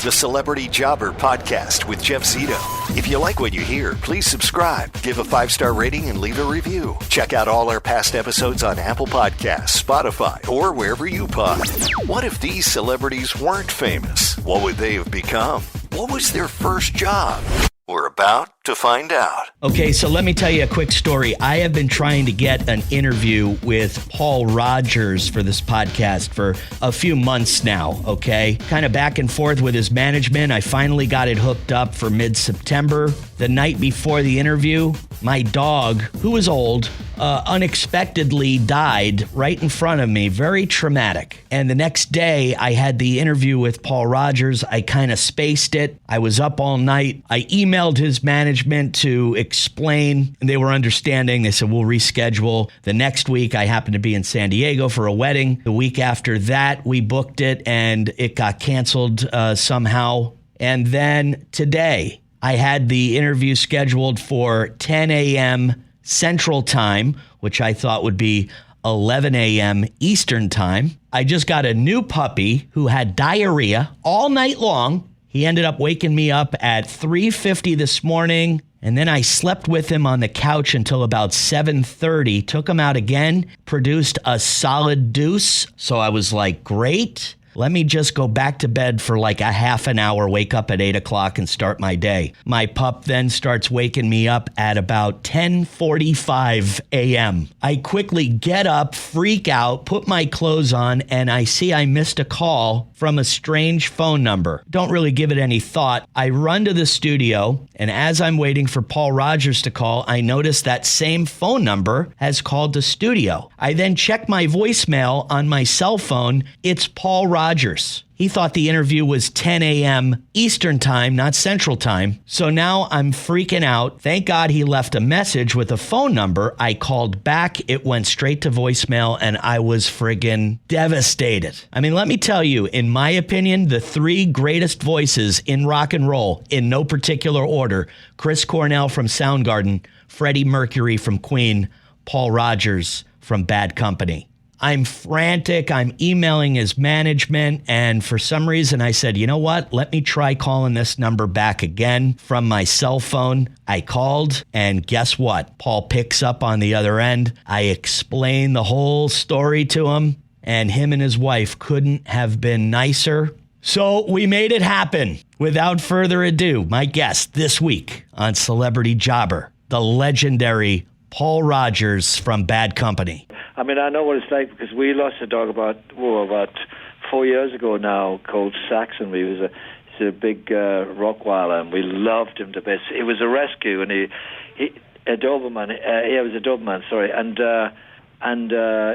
the Celebrity Jobber Podcast with Jeff Zito. If you like what you hear, please subscribe, give a 5-star rating, and leave a review. Check out all our past episodes on Apple Podcasts, Spotify, or wherever you pod. What if these celebrities weren't famous? What would they have become? What was their first job? We're about to find out. Okay, so let me tell you a quick story. I have been trying to get an interview with Paul Rodgers for this podcast for a few months now, okay? Kind of back and forth with his management. I finally got it hooked up for mid-September. The night before the interview, my dog, who was old, unexpectedly died right in front of me. Very traumatic. And the next day, I had the interview with Paul Rodgers. I kind of spaced it. I was up all night. I emailed his management to explain, and they were understanding. They said, we'll reschedule. The next week, I happened to be in San Diego for a wedding. The week after that, we booked it, and it got canceled somehow. And then today, I had the interview scheduled for 10 a.m. Central Time, which I thought would be 11 a.m. Eastern Time. I just got a new puppy who had diarrhea all night long. He ended up waking me up at 3:50 this morning, and then I slept with him on the couch until about 7:30. Took him out again, produced a solid deuce. So I was like, great. Let me just go back to bed for like a half an hour, wake up at 8 o'clock and start my day. My pup then starts waking me up at about 10:45 a.m. I quickly get up, freak out, put my clothes on, and I see I missed a call from a strange phone number. Don't really give it any thought. I run to the studio, and as I'm waiting for Paul Rodgers to call, I notice that same phone number has called the studio. I then check my voicemail on my cell phone. It's Paul Rodgers. He thought the interview was 10 a.m. Eastern Time, not Central Time. So now I'm freaking out. Thank God he left a message with a phone number. I called back. It went straight to voicemail, and I was friggin' devastated. I mean, let me tell you, in my opinion, the 3 greatest voices in rock and roll, in no particular order: Chris Cornell from Soundgarden, Freddie Mercury from Queen, Paul Rodgers from Bad Company. I'm frantic. I'm emailing his management. And for some reason, I said, you know what? Let me try calling this number back again from my cell phone. I called, and guess what? Paul picks up on the other end. I explain the whole story to him, and him and his wife couldn't have been nicer. So we made it happen. Without further ado, my guest this week on Celebrity Jobber, the legendary Paul Rodgers from Bad Company. I mean, I know what it's like because we lost a dog about 4 years ago now called Saxon. He's a big Rottweiler, and we loved him to bits. It was a rescue, and he a Doberman. It was a Doberman, sorry, and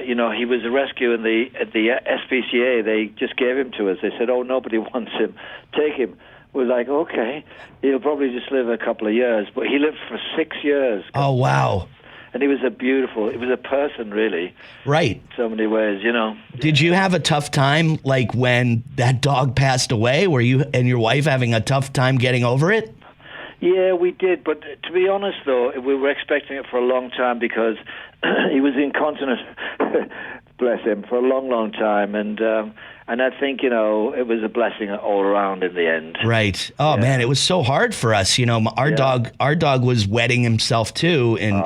you know, he was a rescue, and at the SPCA they just gave him to us. They said, "Oh, nobody wants him. Take him." We're like, okay, he'll probably just live a couple of years, but he lived for 6 years. Oh, wow. And he was a person, really. Right. In so many ways, you know. Did you have a tough time, like, when that dog passed away? Were you and your wife having a tough time getting over it? Yeah, we did. But to be honest, though, we were expecting it for a long time because he was incontinent, bless him, for a long, long time. And I think, you know, it was a blessing all around in the end. Right. Oh, yeah. Man, it was so hard for us. You know, our dog was wetting himself, too, in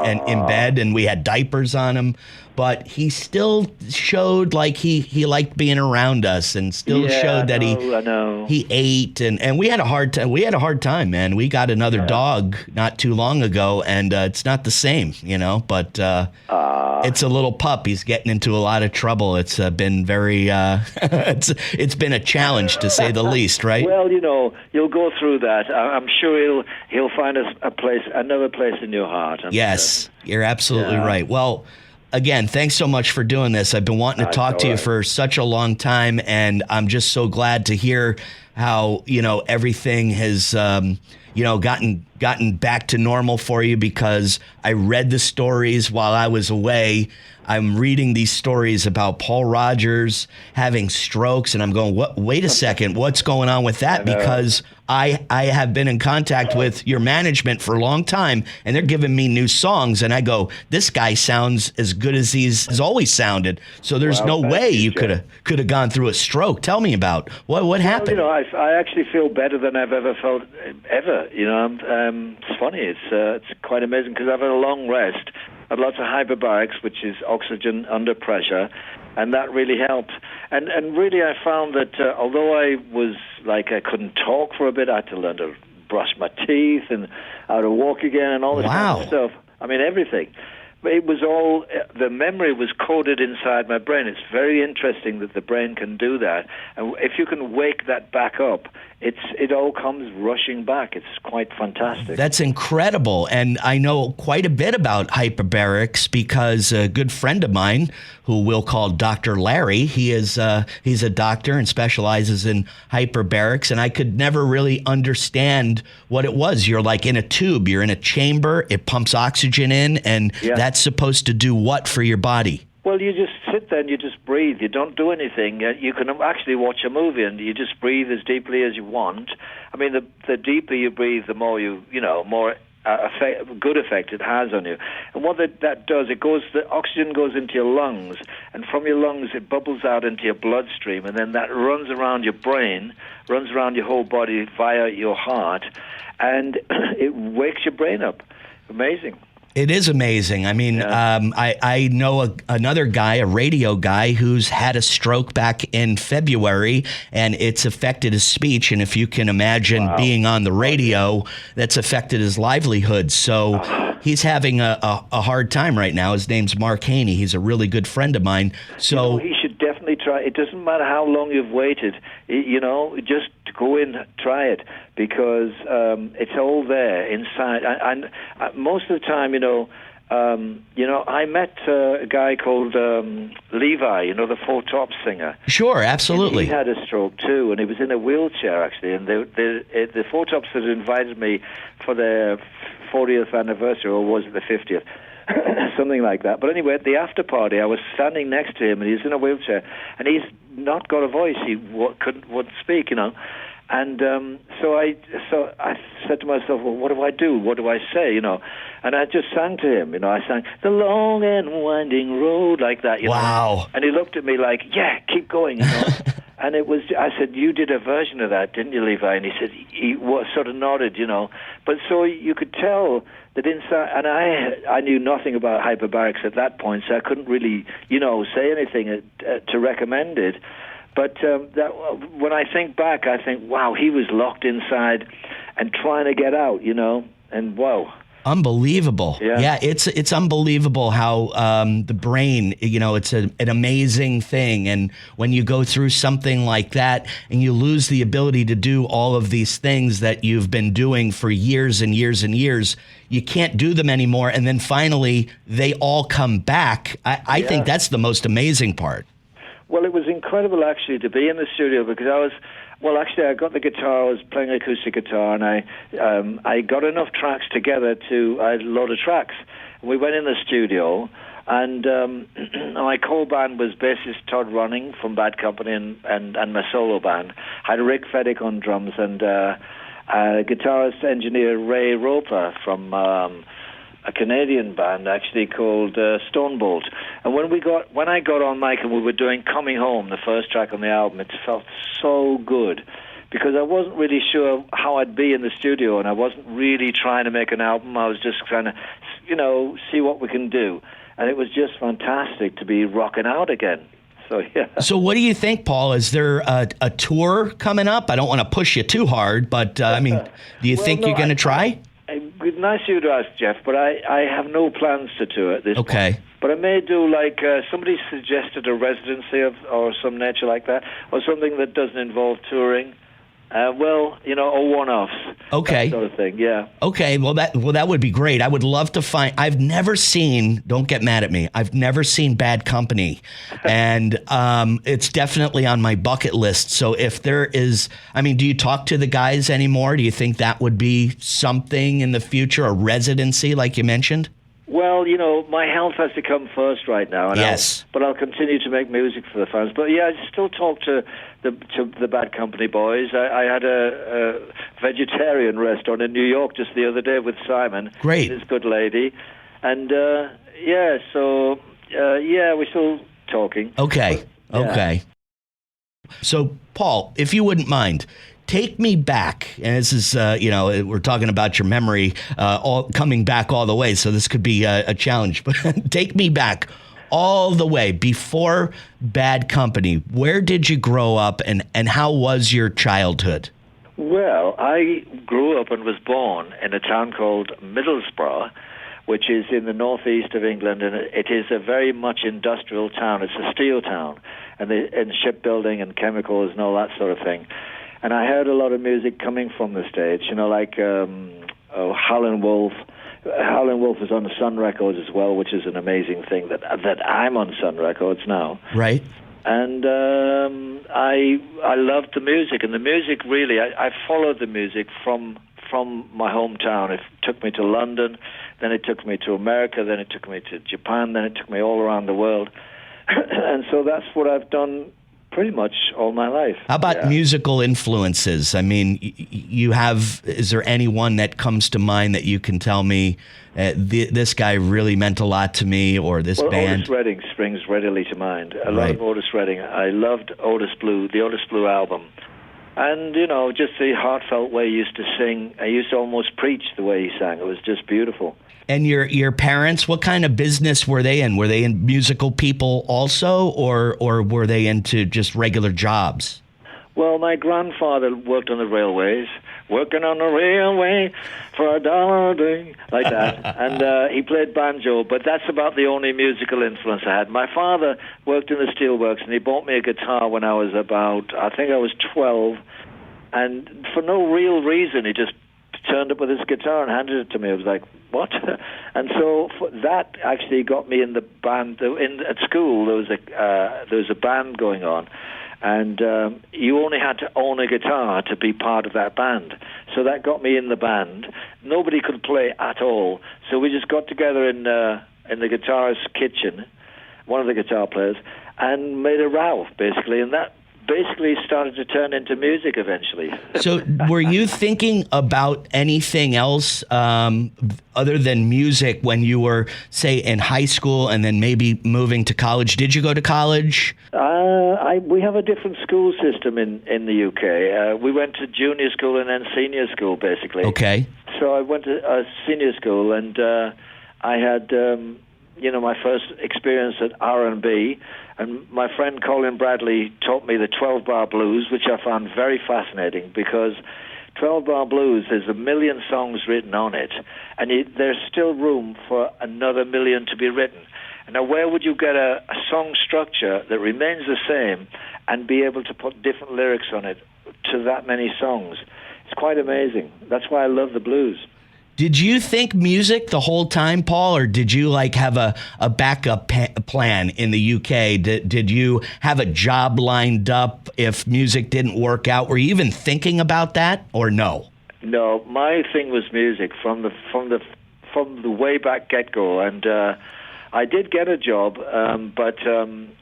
bed, and we had diapers on him. But he still showed like he liked being around us, and still showed that he ate, and we had a hard time. We had a hard time, man. We got another dog not too long ago, and it's not the same, you know. But it's a little pup. He's getting into a lot of trouble. It's been very it's been a challenge, to say the least, right? Well, you know, you'll go through that. I'm sure he'll find another place in your heart. Yes, you're absolutely right. Well, again, thanks so much for doing this. I've been wanting to talk to you for such a long time, and I'm just so glad to hear how, you know, everything has, you know, gotten back to normal for you, because I read the stories while I was away. I'm reading these stories about Paul Rodgers having strokes, and I'm going, "What? Wait a second, what's going on with that?" Because I have been in contact with your management for a long time, and they're giving me new songs, and I go, "This guy sounds as good as he's always sounded." So there's no way you could have gone through a stroke. Tell me about what happened. Well, you know, I actually feel better than I've ever felt ever. It's funny. It's quite amazing because I've had a long rest. I had lots of hyperbarics, which is oxygen under pressure, and that really helped. And really, I found that although I was like I couldn't talk for a bit, I had to learn to brush my teeth and how to walk again and all this kind of stuff. I mean, everything. But it was all, the memory was coded inside my brain. It's very interesting that the brain can do that. And if you can wake that back up, it all comes rushing back. It's quite fantastic. That's incredible. And I know quite a bit about hyperbarics because a good friend of mine, who we'll call Dr. Larry, he's a doctor and specializes in hyperbarics. And I could never really understand what it was. You're like in a tube. You're in a chamber. It pumps oxygen in. And that's supposed to do what for your body? Well, you just sit there and you just breathe. You don't do anything. You can actually watch a movie and you just breathe as deeply as you want. I mean, the deeper you breathe, the more more good effect it has on you. And what that does, the oxygen goes into your lungs, and from your lungs it bubbles out into your bloodstream, and then that runs around your brain, runs around your whole body via your heart, and it wakes your brain up. Amazing. It is amazing. I mean, I know another guy, a radio guy, who's had a stroke back in February, and it's affected his speech. And if you can imagine being on the radio, that's affected his livelihood. So he's having a hard time right now. His name's Mark Haney. He's a really good friend of mine. So he should definitely try. It doesn't matter how long you've waited. Just go in, try it, because it's all there inside. And most of the time, I met a guy called Levi, the Four Tops singer. Sure, absolutely. He had a stroke too, and he was in a wheelchair actually. And the Four Tops had invited me for their 40th anniversary, or was it the 50th? Something like that. But anyway, at the after party, I was standing next to him, and he's in a wheelchair, and he's not got a voice. He wouldn't speak, And so I said to myself, well, what do I do? What do I say? And I just sang to him. I sang "The Long and Winding Road" like that. Wow! And he looked at me like, "Yeah, keep going." And I said, "You did a version of that, didn't you, Levi?" And he said, he sort of nodded, But so you could tell that inside, and I knew nothing about hyperbarics at that point, so I couldn't really, say anything to recommend it. But when I think back, I think, wow, he was locked inside and trying to get out, and wow. Unbelievable. Yeah, it's unbelievable how the brain, it's an amazing thing. And when you go through something like that and you lose the ability to do all of these things that you've been doing for years and years and years, you can't do them anymore. And then finally, they all come back. I think that's the most amazing part. Well, it was incredible, actually, to be in the studio because I got the guitar, I was playing acoustic guitar, and I got enough tracks together I had a load of tracks. And we went in the studio, and my core band was bassist Todd Ronning from Bad Company and my solo band. I had Rick Feddick on drums and guitarist engineer Ray Roper from a Canadian band actually called Stonebolt. And when I got on mic and we were doing Coming Home, the first track on the album, it felt so good because I wasn't really sure how I'd be in the studio, and I wasn't really trying to make an album. I was just trying to, see what we can do. And it was just fantastic to be rocking out again. So, yeah. So what do you think, Paul? Is there a tour coming up? I don't want to push you too hard, but do you think you're going to try? Nice of you to ask, Jeff, but I have no plans to tour at this point. But I may do, like, somebody suggested a residency or some nature like that, or something that doesn't involve touring. Or one-offs. Okay. That sort of thing, yeah. Okay, well, that would be great. I would love to I've never seen, don't get mad at me, I've never seen Bad Company. And it's definitely on my bucket list. So if there is, do you talk to the guys anymore? Do you think that would be something in the future, a residency like you mentioned? Well, my health has to come first right now. And yes. But I'll continue to make music for the fans. But yeah, I still talk to the Bad Company boys. I had a vegetarian restaurant in New York just the other day with Simon. Great. This good lady. And we're still talking. Okay. But, yeah. Okay. So, Paul, if you wouldn't mind, take me back. And this is, we're talking about your memory all coming back all the way. So this could be a challenge. But take me back all the way before Bad Company. Where did you grow up and how was your childhood? Well, I grew up and was born in a town called Middlesbrough, which is in the northeast of England, and it is a very much industrial town. It's a steel town, and shipbuilding and chemicals and all that sort of thing. And I heard a lot of music coming from the States, like Howlin' Wolf. Howlin' Wolf is on Sun Records as well, which is an amazing thing that I'm on Sun Records now. Right. And I loved the music, and the music really, I followed the music from my hometown. It took me to London, then it took me to America, then it took me to Japan, then it took me all around the world. And so that's what I've done pretty much all my life. How about musical influences? I mean, is there anyone that comes to mind that you can tell me, this guy really meant a lot to me, or this band? Otis Redding springs readily to mind. I love Otis Redding. I loved the Otis Blue album. And, just the heartfelt way he used to sing. I used to almost preach the way he sang. It was just beautiful. And your parents, what kind of business were they in? Were they in musical people also, or were they into just regular jobs? Well, my grandfather worked on the railways, working on the railway for $1 a day, like that. And he played banjo, but that's about the only musical influence I had. My father worked in the steelworks, and he bought me a guitar when I was I think I was 12. And for no real reason, he just turned up with his guitar and handed it to me. I was like, what? And so that actually got me in the band. At school, there was a band going on, and you only had to own a guitar to be part of that band. So that got me in the band. Nobody could play at all, so we just got together in the guitarist's kitchen, one of the guitar players, and made a row, basically, and that basically started to turn into music eventually. So were you thinking about anything else other than music when you were, say, in high school and then maybe moving to college? Did you go to college? We have a different school system in the UK. We went to junior school and then senior school, basically. Okay. So I went to senior school, and I had my first experience at R&B, and my friend Colin Bradley taught me the 12-bar blues, which I found very fascinating, because 12-bar blues, there's 1 million songs written on it, and there's still room for another 1 million to be written. And now, where would you get a song structure that remains the same and be able to put different lyrics on it to that many songs? It's quite amazing. That's why I love the blues. Did you think music the whole time, Paul, or did you have a backup plan in the UK? Did you have a job lined up if music didn't work out? Were you even thinking about that, or no? No, my thing was music from the way back get-go, and I did get a job, but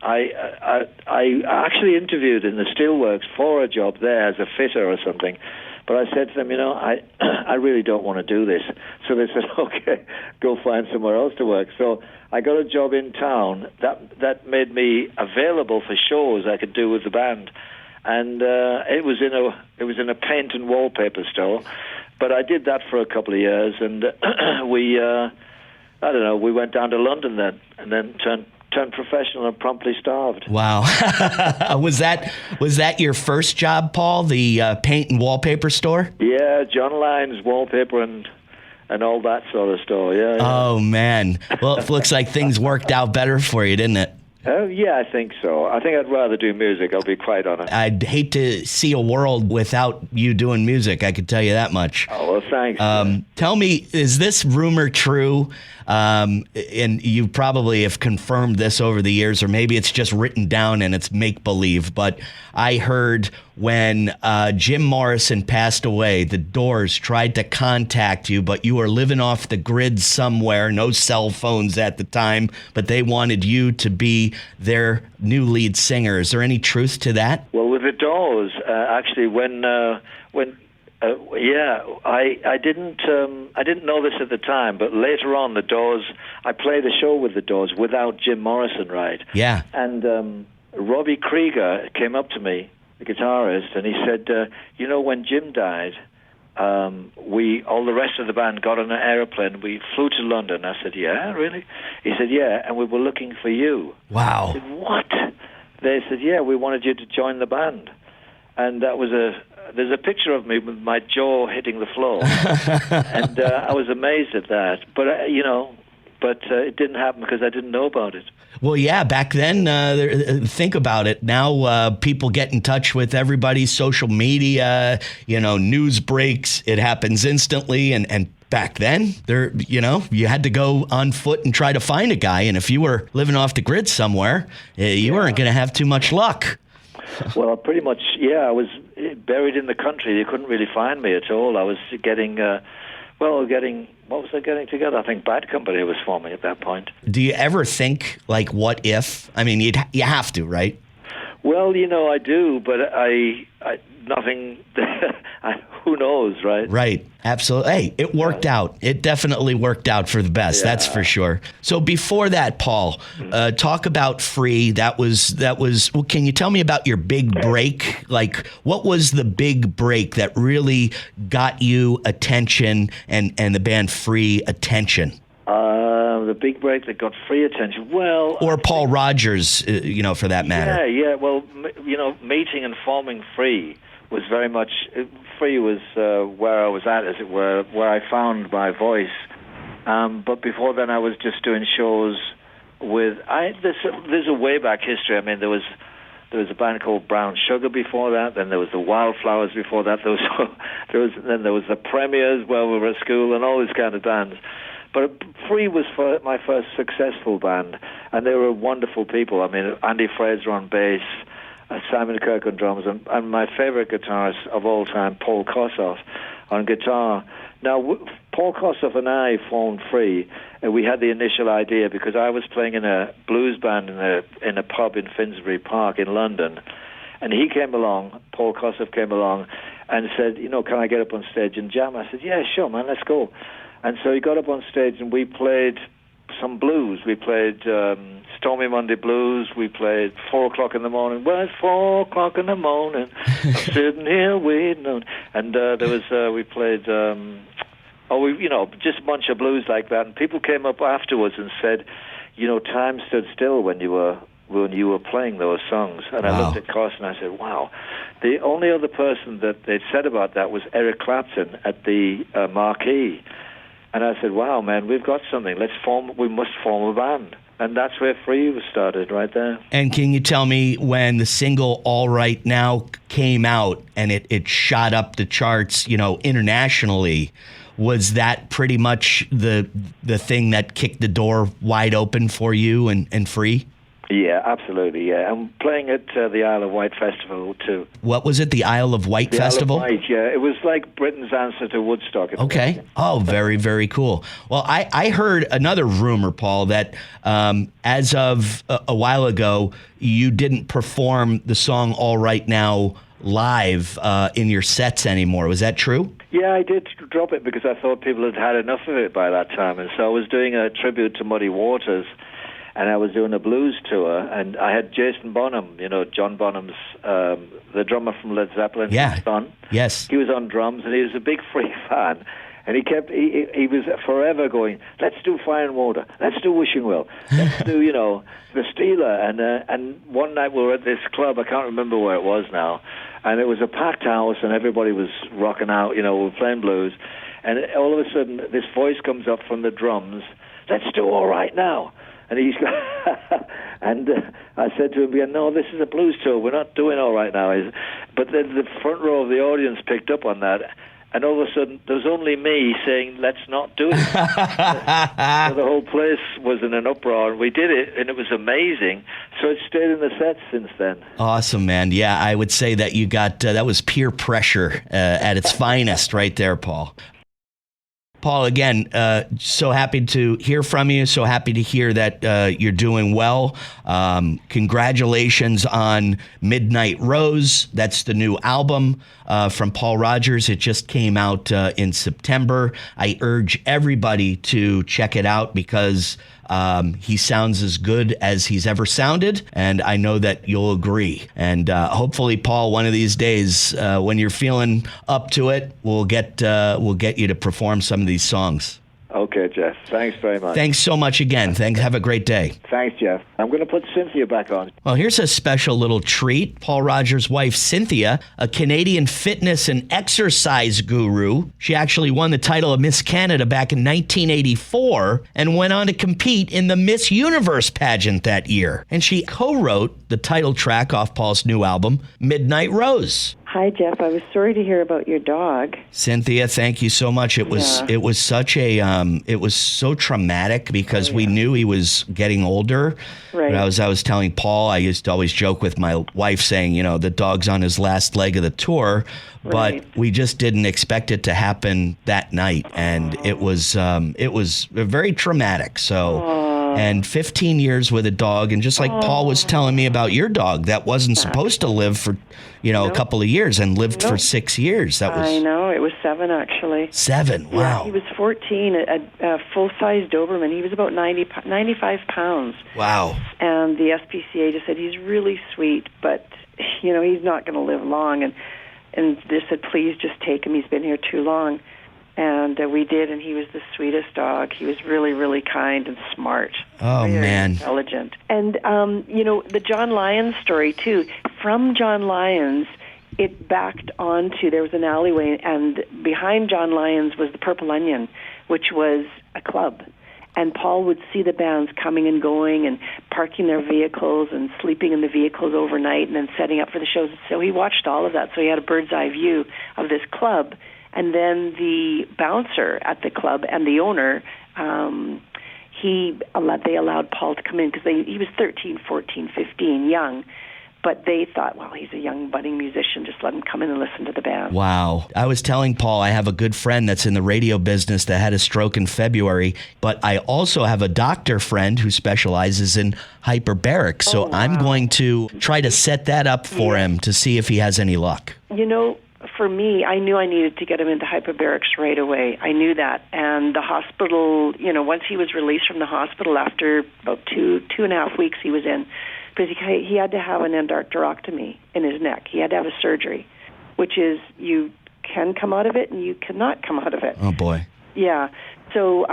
I actually interviewed in the steelworks for a job there as a fitter or something. But I said to them, I really don't want to do this. So they said, okay, go find somewhere else to work. So I got a job in town that made me available for shows I could do with the band, and it was in a paint and wallpaper store. But I did that for a couple of years, and we went down to London then, and then turned professional and promptly starved. Wow. Was that your first job, Paul, the paint and wallpaper store? Yeah, John Lyne's wallpaper and all that sort of store, yeah. Oh, man. Well, it looks like things worked out better for you, didn't it? Yeah, I think so. I think I'd rather do music, I'll be quite honest. I'd hate to see a world without you doing music, I could tell you that much. Oh, well, thanks. Tell me, is this rumor true? And you probably have confirmed this over the years, or maybe it's just written down and it's make-believe, but I heard when Jim Morrison passed away, the Dors tried to contact you, but you were living off the grid somewhere, no cell phones at the time, but they wanted you to be their new lead singer. Is there any truth to that? Well, with the Dors, actually, I didn't know this at the time, but later on, the Dors, I played a show with the Dors without Jim Morrison, right? Yeah. And Robbie Krieger came up to me the guitarist, and he said, when Jim died, all the rest of the band got on an aeroplane. We flew to London. I said, yeah, really? He said, yeah, and we were looking for you. Wow. I said, what? They said, yeah, we wanted you to join the band. And that was there's a picture of me with my jaw hitting the floor. And I was amazed at that. But, it didn't happen because I didn't know about it. Well, yeah, back then, think about it. Now people get in touch with everybody, social media, news breaks. It happens instantly. And back then, you had to go on foot and try to find a guy. And if you were living off the grid somewhere, you weren't going to have too much luck. Well, pretty much, I was buried in the country. You couldn't really find me at all. I was getting... what was I getting together? I think Bad Company was forming at that point. Do you ever think, what if? I mean, you have to, right? Well, I do, but I nothing, who knows, right? Right, absolutely. Hey, it worked out. It definitely worked out for the best, that's for sure. So before that, Paul, talk about Free. That was. Well, can you tell me about your big break? What was the big break that really got you attention and the band Free attention? The big break that got Free attention. Well, or Paul Rodgers, for that matter. Yeah. Well, meeting and forming Free was very much. Free was where I was at, as it were, where I found my voice. But before then, I was just doing shows with. There's a way back history. I mean, there was a band called Brown Sugar before that. Then there was the Wildflowers before that. Then there was the Premiers where we were at school and all these kind of bands. But Free was my first successful band, and they were wonderful people. I mean, Andy Fraser on bass, Simon Kirk on drums, and my favorite guitarist of all time, Paul Kossoff, on guitar. Now, Paul Kossoff and I formed Free, and we had the initial idea because I was playing in a blues band in a pub in Finsbury Park in London, and he came along, Paul Kossoff came along, and said, can I get up on stage and jam? I said, yeah, sure, man, let's go. And so he got up on stage and we played some blues. We played Stormy Monday Blues. We played 4 o'clock in the morning. Well, it's 4 o'clock in the morning. I'm sitting here waiting on. And we played, just a bunch of blues like that. And people came up afterwards and said, time stood still when you were playing those songs. And wow. I looked at Carson and I said, wow. The only other person that they'd said about that was Eric Clapton at the Marquee. And I said, wow, man, we've got something. We must form a band. And that's where Free was started, right there. And can you tell me when the single All Right Now came out and it shot up the charts, internationally, was that pretty much the thing that kicked the door wide open for you and Free? Yeah, absolutely, yeah. I'm playing at the Isle of Wight Festival, too. What was it, the Isle of Wight Festival? Isle of Wight, yeah. It was like Britain's answer to Woodstock. Okay. Oh, very, very cool. Well, I heard another rumor, Paul, that as of a while ago, you didn't perform the song All Right Now live in your sets anymore. Was that true? Yeah, I did drop it because I thought people had had enough of it by that time. And so I was doing a tribute to Muddy Waters. And I was doing a blues tour, and I had Jason Bonham, John Bonham's, the drummer from Led Zeppelin, his son. Yes. He was on drums, and he was a big Free fan. And he was forever going, let's do Fire and Water, let's do Wishing Well, let's do, The Steeler. And one night we were at this club, I can't remember where it was now, and it was a packed house, and everybody was rocking out, we were playing blues. And all of a sudden, this voice comes up from the drums, let's do All Right Now. And and I said to him, no, this is a blues tour. We're not doing All Right Now. But then the front row of the audience picked up on that. And all of a sudden, there was only me saying, let's not do it. So the whole place was in an uproar. And we did it, and it was amazing. So it stayed in the set since then. Awesome, man. Yeah, I would say that you got, that was peer pressure at its finest right there, Paul. Paul, again, so happy to hear from you. So happy to hear that you're doing well. Congratulations on Midnight Rose. That's the new album from Paul Rodgers. It just came out in September. I urge everybody to check it out because He sounds as good as he's ever sounded, and I know that you'll agree. And hopefully, Paul, one of these days, when you're feeling up to it, we'll get you to perform some of these songs. Okay, Jeff. Thanks very much. Thanks so much again. Thanks. Have a great day. Thanks, Jeff. I'm going to put Cynthia back on. Well, here's a special little treat. Paul Rogers' wife, Cynthia, a Canadian fitness and exercise guru. She actually won the title of Miss Canada back in 1984 and went on to compete in the Miss Universe pageant that year. And she co-wrote the title track off Paul's new album, Midnight Rose. Hi, Jeff. I was sorry to hear about your dog. Cynthia, thank you so much. It was such a it was so traumatic because we knew he was getting older. Right. But I was telling Paul, I used to always joke with my wife saying, the dog's on his last leg of the tour, but we just didn't expect it to happen that night, and it was very traumatic. So. And 15 years with a dog, and just like Paul was telling me about your dog, that wasn't supposed to live for, a couple of years, and lived for 6 years. I know, it was 7 actually. 7, wow. Yeah, he was 14, a full-size Doberman. He was about 95 pounds. Wow. And the SPCA just said, he's really sweet, but, he's not going to live long. And they said, please just take him, he's been here too long. And we did, and he was the sweetest dog. He was really, really kind and smart. Oh, very man. Intelligent. And, the John Lyons story, too. From John Lyons, it backed onto, there was an alleyway, and behind John Lyons was the Purple Onion, which was a club. And Paul would see the bands coming and going and parking their vehicles and sleeping in the vehicles overnight and then setting up for the shows. So he watched all of that. So he had a bird's eye view of this club. And then the bouncer at the club and the owner, they allowed Paul to come in because he was 13, 14, 15, young. But they thought, well, he's a young budding musician, just let him come in and listen to the band. Wow. I was telling Paul I have a good friend that's in the radio business that had a stroke in February, but I also have a doctor friend who specializes in hyperbarics. So I'm going to try to set that up for him to see if he has any luck. For me, I knew I needed to get him into hyperbarics right away. I knew that. And the hospital, once he was released from the hospital after about two and a half weeks he was in, because he had to have an endarterectomy in his neck. He had to have a surgery, which is you can come out of it and you cannot come out of it. Oh, boy. Yeah. So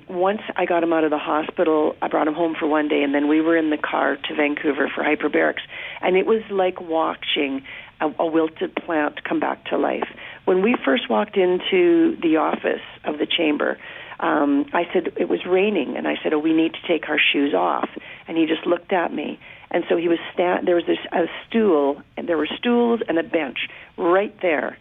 once I got him out of the hospital, I brought him home for one day, and then we were in the car to Vancouver for hyperbarics. And it was like watching a wilted plant come back to life. When we first walked into the office of the chamber, I said, it was raining, and I said, we need to take our shoes off. And he just looked at me. And so he was there was a stool, and there were stools and a bench right there.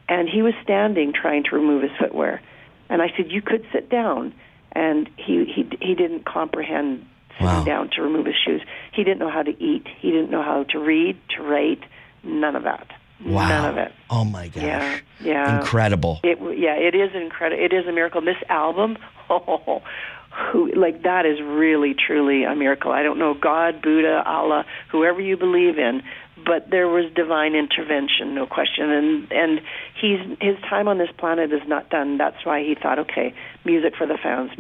And he was standing trying to remove his footwear. And I said, you could sit down. And he didn't comprehend sitting down to remove his shoes. He didn't know how to eat. He didn't know how to read, to write, none of that. Wow. None of it. Oh, my gosh. Yeah. Incredible. It is incredible. It is a miracle. This album, that is really, truly a miracle. I don't know, God, Buddha, Allah, whoever you believe in, but there was divine intervention, no question. And his time on this planet is not done. That's why he thought, okay, music for the fans.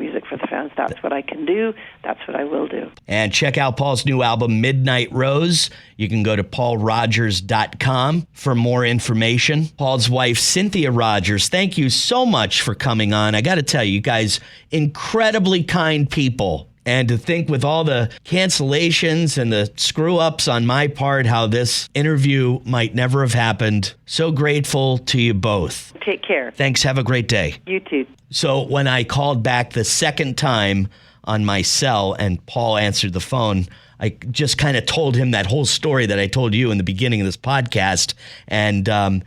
That's what I can do. That's what I will do. And check out Paul's new album, Midnight Rose. You can go to paulrogers.com for more information. Paul's wife, Cynthia Rogers, thank you so much for coming on. I got to tell you guys, incredibly kind people. And to think with all the cancellations and the screw-ups on my part, how this interview might never have happened. So grateful to you both. Take care. Thanks. Have a great day. You too. So when I called back the second time on my cell and Paul answered the phone, I just kind of told him that whole story that I told you in the beginning of this podcast. And,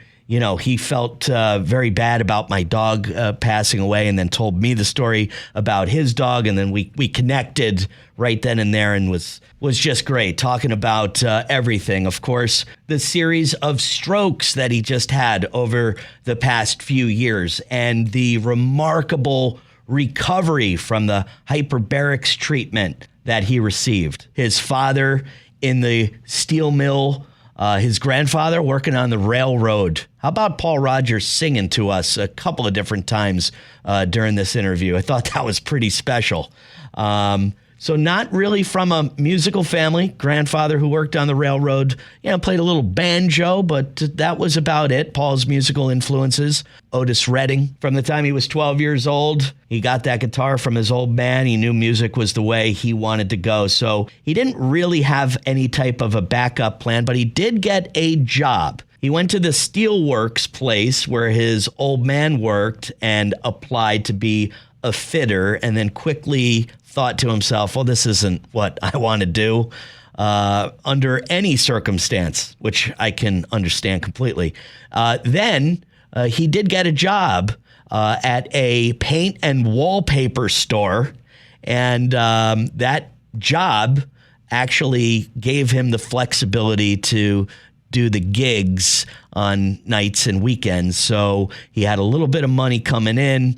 he felt very bad about my dog passing away, and then told me the story about his dog. And then we connected right then and there, and was just great talking about everything. Of course, the series of strokes that he just had over the past few years, and the remarkable recovery from the hyperbarics treatment that he received. His father in the steel mill His grandfather working on the railroad. How about Paul Rodgers singing to us a couple of different times during this interview? I thought that was pretty special. So not really from a musical family. Grandfather who worked on the railroad, played a little banjo, but that was about it. Paul's musical influences. Otis Redding. From the time he was 12 years old, he got that guitar from his old man. He knew music was the way he wanted to go. So he didn't really have any type of a backup plan, but he did get a job. He went to the steelworks place where his old man worked and applied to be a fitter, and then quickly thought to himself, well, this isn't what I want to do under any circumstance, which I can understand completely. Then he did get a job at a paint and wallpaper store, and that job actually gave him the flexibility to do the gigs on nights and weekends. So he had a little bit of money coming in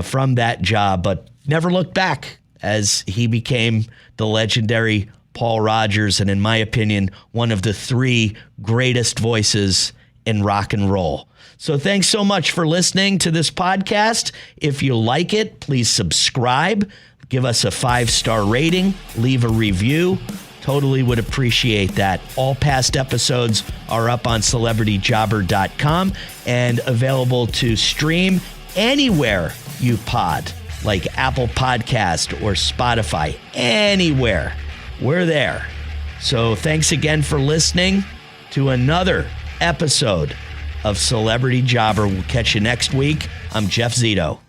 from that job, but never looked back as he became the legendary Paul Rodgers, and in my opinion, one of the three greatest voices in rock and roll. So thanks so much for listening to this podcast. If you like it, please subscribe, give us a 5-star rating, leave a review. Totally would appreciate that. All past episodes are up on celebrityjobber.com and available to stream anywhere you pod, like Apple Podcast or Spotify, anywhere. We're there. So thanks again for listening to another episode of Celebrity Jobber. We'll catch you next week. I'm Jeff Zito.